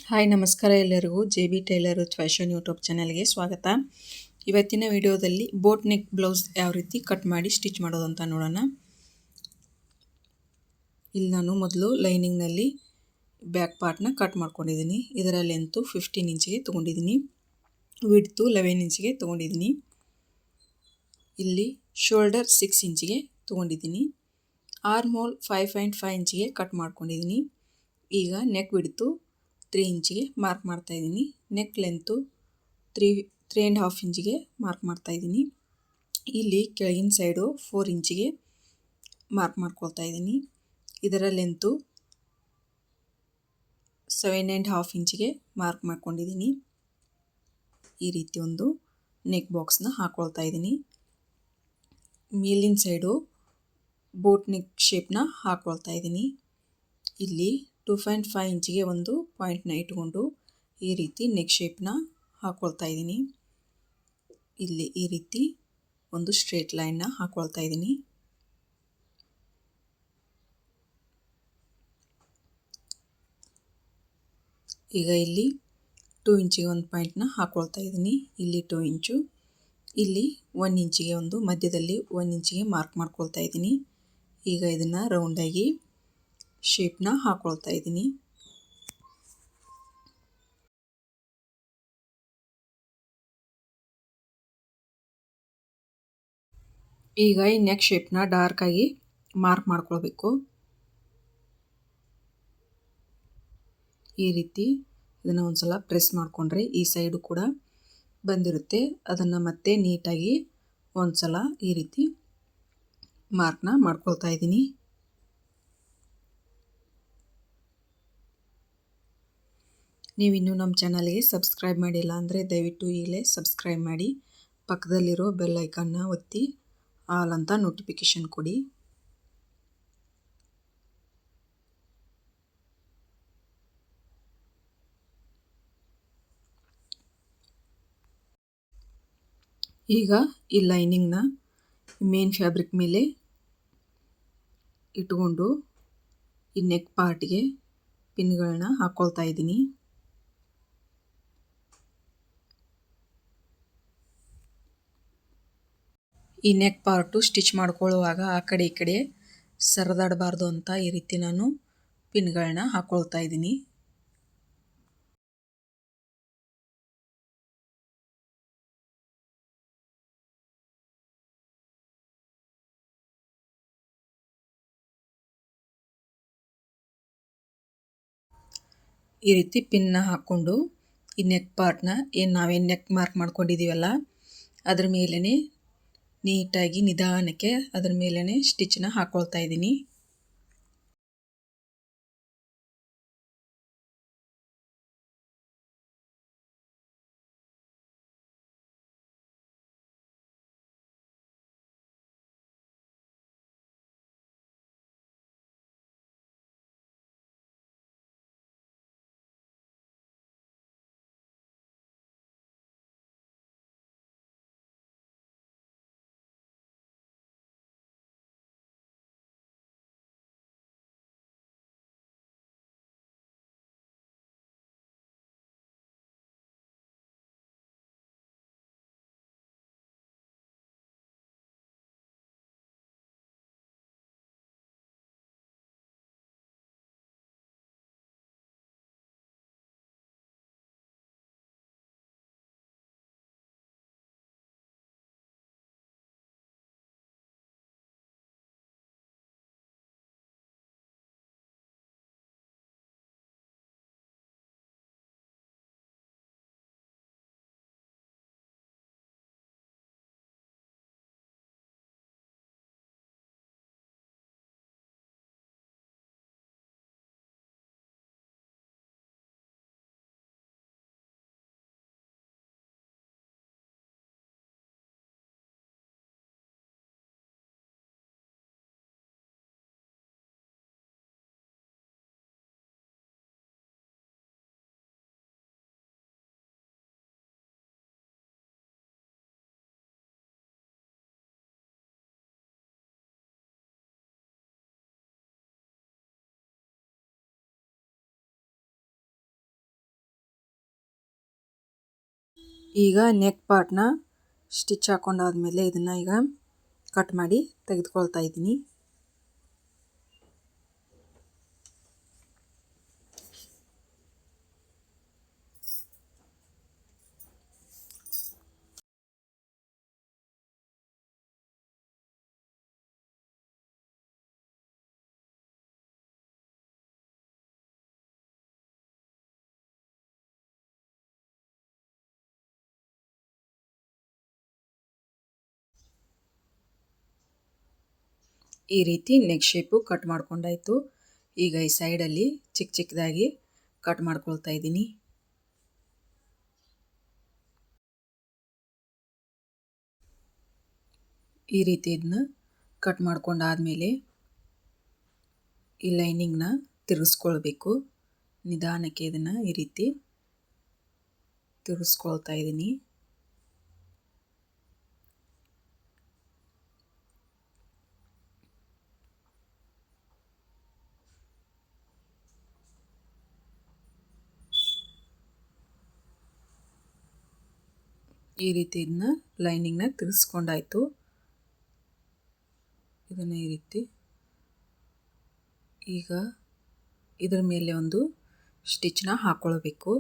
Hi ನಮಸ್ಕಾರ ಎಲ್ಲರಿಗೂ JB tailor fashion YouTube ಚಾನಲ್ಗೆ ಸ್ವಾಗತ. ಇವತ್ತಿನ ವಿಡಿಯೋದಲ್ಲಿ ಬೋಟ್ ನೆಕ್ ಬ್ಲೌಸ್ ಯಾವ ರೀತಿ ಕಟ್ ಮಾಡಿ ಸ್ಟಿಚ್ ಮಾಡೋದು ಅಂತ ನೋಡೋಣ. ಇಲ್ಲಿ ನಾನು ಮೊದಲು ಲೈನಿಂಗ್ನಲ್ಲಿ ಬ್ಯಾಕ್ ಪಾರ್ಟ್ನ ಕಟ್ ಮಾಡ್ಕೊಂಡಿದ್ದೀನಿ. ಇದರ ಲೆಂತು 15 ಇಂಚಿಗೆ ತೊಗೊಂಡಿದ್ದೀನಿ, ವಿಡ್ತು 11 ಇಂಚಿಗೆ ತೊಗೊಂಡಿದ್ದೀನಿ. ಇಲ್ಲಿ ಶೋಲ್ಡರ್ 6 ಇಂಚಿಗೆ ತೊಗೊಂಡಿದ್ದೀನಿ, ಆರ್ಮ್ ಹೋಲ್ 5.5 ಇಂಚಿಗೆ ಕಟ್ ಮಾಡ್ಕೊಂಡಿದ್ದೀನಿ. ಈಗ ನೆಕ್ ವಿಡ್ತು 3 ಇಂಚಿಗೆ ಮಾರ್ಕ್ ಮಾಡ್ತಾ ಇದ್ದೀನಿ. ನೆಕ್ ಲೆಂತು 3.5 ಇಂಚಿಗೆ ಮಾರ್ಕ್ ಮಾಡ್ತಾ ಇದ್ದೀನಿ. ಇಲ್ಲಿ ಕೆಳಗಿನ ಸೈಡು 4 ಇಂಚಿಗೆ ಮಾರ್ಕ್ ಮಾಡ್ಕೊಳ್ತಾ ಇದ್ದೀನಿ. ಇದರ ಲೆಂತು 7.5 ಇಂಚಿಗೆ ಮಾರ್ಕ್ ಮಾಡ್ಕೊಂಡಿದ್ದೀನಿ. ಈ ರೀತಿ ಒಂದು ನೆಕ್ ಬಾಕ್ಸ್ನ ಹಾಕ್ಕೊಳ್ತಾ ಇದ್ದೀನಿ. ಮೇಲಿನ ಸೈಡು ಬೋಟ್ ನೆಕ್ ಶೇಪ್ನ ಹಾಕ್ಕೊಳ್ತಾ ಇದ್ದೀನಿ. ಇಲ್ಲಿ 2.5 ಇಂಚಿಗೆ ಒಂದು ಪಾಯಿಂಟ್ನ ಇಟ್ಕೊಂಡು ಈ ರೀತಿ ನೆಕ್ ಶೇಪ್ನ ಹಾಕ್ಕೊಳ್ತಾ ಇದ್ದೀನಿ. ಇಲ್ಲಿ ಈ ರೀತಿ ಒಂದು ಸ್ಟ್ರೇಟ್ ಲೈನ್ನ ಹಾಕ್ಕೊಳ್ತಾ ಇದ್ದೀನಿ. ಈಗ ಇಲ್ಲಿ 2 ಇಂಚಿಗೆ ಒಂದು ಪಾಯಿಂಟ್ನ ಹಾಕ್ಕೊಳ್ತಾ ಇದ್ದೀನಿ. ಇಲ್ಲಿ 2 ಇಂಚು, ಇಲ್ಲಿ 1 ಇಂಚಿಗೆ ಒಂದು ಮಧ್ಯದಲ್ಲಿ 1 ಇಂಚಿಗೆ ಮಾರ್ಕ್ ಮಾಡ್ಕೊಳ್ತಾ ಇದ್ದೀನಿ. ಈಗ ಇದನ್ನು ರೌಂಡಾಗಿ ಶೇಪ್ನ ಹಾಕ್ಕೊಳ್ತಾ ಇದ್ದೀನಿ. ಈಗ ಈ ನೆಕ್ ಶೇಪ್ನ ಡಾರ್ಕಾಗಿ ಮಾರ್ಕ್ ಮಾಡ್ಕೊಳ್ಬೇಕು. ಈ ರೀತಿ ಇದನ್ನು ಒಂದು ಸಲ ಪ್ರೆಸ್ ಮಾಡಿಕೊಂಡ್ರೆ ಈ ಸೈಡು ಕೂಡ ಬಂದಿರುತ್ತೆ. ಅದನ್ನು ಮತ್ತೆ ನೀಟಾಗಿ ಒಂದು ಸಲ ಈ ರೀತಿ ಮಾರ್ಕ್ನ ಮಾಡ್ಕೊಳ್ತಾ ಇದ್ದೀನಿ. ನೀವಿನ್ನೂ ನಮ್ಮ ಚಾನಲ್ಗೆ ಸಬ್ಸ್ಕ್ರೈಬ್ ಮಾಡಿಲ್ಲ ಅಂದರೆ ದಯವಿಟ್ಟು ಈಗಲೇ ಸಬ್ಸ್ಕ್ರೈಬ್ ಮಾಡಿ, ಪಕ್ಕದಲ್ಲಿರೋ ಬೆಲ್ ಐಕನ್ನ ಒತ್ತಿ ಆಲ್ ಅಂತ ನೋಟಿಫಿಕೇಷನ್ ಕೊಡಿ. ಈಗ ಈ ಲೈನಿಂಗ್ನ ಮೇನ್ ಫ್ಯಾಬ್ರಿಕ್ ಮೇಲೆ ಇಟ್ಕೊಂಡು ಈ ನೆಕ್ ಪಾರ್ಟ್ಗೆ ಪಿನ್ಗಳನ್ನ ಹಾಕ್ಕೊಳ್ತಾ ಇದ್ದೀನಿ. ಈ ನೆಕ್ ಪಾರ್ಟು ಸ್ಟಿಚ್ ಮಾಡ್ಕೊಳ್ಳುವಾಗ ಆ ಕಡೆ ಈ ಕಡೆ ಸರಿದಾಡಬಾರ್ದು ಅಂತ ಈ ರೀತಿ ನಾನು ಪಿನ್ಗಳನ್ನ ಹಾಕ್ಕೊಳ್ತಾ ಇದ್ದೀನಿ. ಈ ರೀತಿ ಪಿನ್ನ ಹಾಕ್ಕೊಂಡು ಈ ನೆಕ್ ಪಾರ್ಟ್ನ ನಾವೇನು ನೆಕ್ ಮಾರ್ಕ್ ಮಾಡ್ಕೊಂಡಿದ್ದೀವಲ್ಲ ಅದ್ರ ಮೇಲೇ ನೀಟಾಗಿ ನಿಧಾನಕ್ಕೆ ಅದ್ರ ಮೇಲೇ ಸ್ಟಿಚ್ನ ಹಾಕ್ಕೊಳ್ತಾ ಇದ್ದೀನಿ. ಈಗ ನೆಕ್ ಪಾರ್ಟ್ನ ಸ್ಟಿಚ್ ಹಾಕೊಂಡಾದ್ಮೇಲೆ ಇದನ್ನು ಈಗ ಕಟ್ ಮಾಡಿ ತೆಗೆದುಕೊಳ್ತಾ ಇದ್ದೀನಿ. ಈ ರೀತಿ ನೆಕ್ ಶೇಪು ಕಟ್ ಮಾಡ್ಕೊಂಡಾಯಿತು. ಈಗ ಈ ಸೈಡಲ್ಲಿ ಚಿಕ್ಕ ಚಿಕ್ಕದಾಗಿ ಕಟ್ ಮಾಡ್ಕೊಳ್ತಾ ಇದ್ದೀನಿ. ಈ ರೀತಿ ಇದನ್ನ ಕಟ್ ಮಾಡ್ಕೊಂಡಾದ್ಮೇಲೆ ಈ ಲೈನಿಂಗ್ನ ತಿರುಗಿಸ್ಕೊಳ್ಬೇಕು. ನಿಧಾನಕ್ಕೆ ಇದನ್ನು ಈ ರೀತಿ ತಿರುಗಿಸ್ಕೊಳ್ತಾ ಇದ್ದೀನಿ. ಈ ರೀತಿ ಇದನ್ನ ಲೈನಿಂಗ್ನ ತಿರುಗಿಸ್ಕೊಂಡಾಯಿತು. ಇದನ್ನು ಈ ರೀತಿ ಈಗ ಇದರ ಮೇಲೆ ಒಂದು ಸ್ಟಿಚ್ನ ಹಾಕ್ಕೊಳ್ಬೇಕು.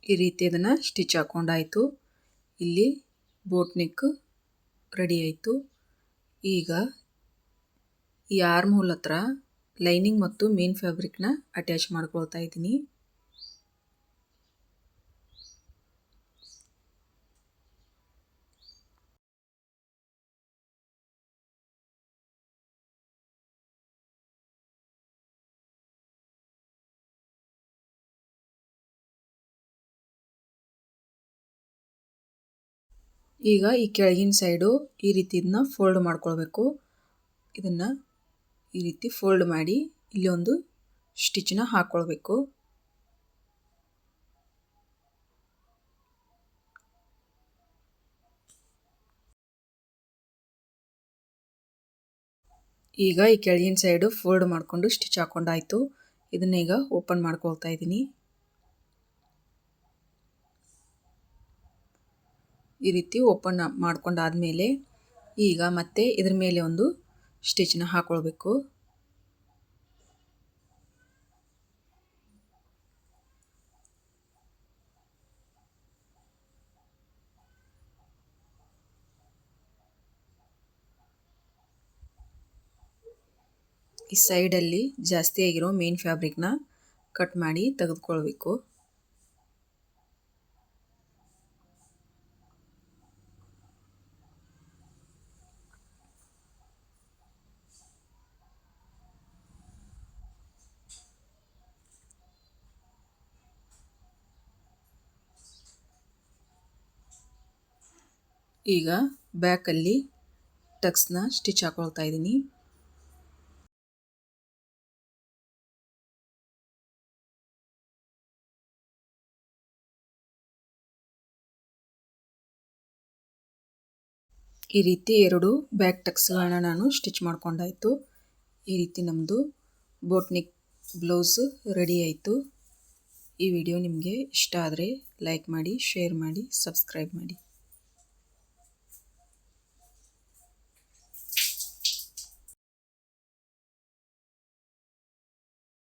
ಈ ರೀತಿ ಇದನ್ನು ಸ್ಟಿಚ್ ಹಾಕ್ಕೊಂಡಾಯಿತು. ಇಲ್ಲಿ ಬೋಟ್ ನೆಕ್ ರೆಡಿ ಆಯಿತು. ಈಗ ಈ ಆರ್ಮ್ ಹೋಲ್ ಹತ್ರ ಲೈನಿಂಗ್ ಮತ್ತು ಮೇನ್ ಫ್ಯಾಬ್ರಿಕ್ನ ಅಟ್ಯಾಚ್ ಮಾಡ್ಕೊಳ್ತಾ ಇದ್ದೀನಿ. ಈಗ ಈ ಕೆಳಗಿನ ಸೈಡು ಈ ರೀತಿ ಇದನ್ನ ಫೋಲ್ಡ್ ಮಾಡ್ಕೊಳ್ಬೇಕು. ಇದನ್ನು ಈ ರೀತಿ ಫೋಲ್ಡ್ ಮಾಡಿ ಇಲ್ಲಿ ಒಂದು ಸ್ಟಿಚ್ನ ಹಾಕ್ಕೊಳ್ಬೇಕು. ಈಗ ಈ ಕೆಳಗಿನ ಸೈಡು ಫೋಲ್ಡ್ ಮಾಡಿಕೊಂಡು ಸ್ಟಿಚ್ ಹಾಕ್ಕೊಂಡಾಯಿತು. ಇದನ್ನ ಈಗ ಓಪನ್ ಮಾಡ್ಕೊಳ್ತಾ ಇದ್ದೀನಿ. ಈ ರೀತಿ ಓಪನ್ ಮಾಡ್ಕೊಂಡಾದ್ಮೇಲೆ ಈಗ ಮತ್ತೆ ಇದ್ರ ಮೇಲೆ ಒಂದು ಸ್ಟಿಚ್ನ ಹಾಕ್ಕೊಳ್ಬೇಕು. ಈ ಸೈಡಲ್ಲಿ ಜಾಸ್ತಿ ಆಗಿರೋ ಮೇನ್ ಫ್ಯಾಬ್ರಿಕ್ನ ಕಟ್ ಮಾಡಿ ತೆಗೆದುಕೊಳ್ಬೇಕು. ಈಗ ಬ್ಯಾಕಲ್ಲಿ ಟಕ್ಸ್ನ ಸ್ಟಿಚ್ ಹಾಕೊಳ್ತಾ ಇದ್ದೀನಿ. ಈ ರೀತಿ 2 ಬ್ಯಾಕ್ ಟಕ್ಸ್ಗಳನ್ನ ನಾನು ಸ್ಟಿಚ್ ಮಾಡ್ಕೊಂಡಾಯಿತು. ಈ ರೀತಿ ನಮ್ಮದು ಬೋಟ್ ನೆಕ್ ಬ್ಲೌಸ್ ರೆಡಿ ಆಯಿತು. ಈ ವಿಡಿಯೋ ನಿಮಗೆ ಇಷ್ಟ ಆದರೆ ಲೈಕ್ ಮಾಡಿ, ಶೇರ್ ಮಾಡಿ, ಸಬ್ಸ್ಕ್ರೈಬ್ ಮಾಡಿ.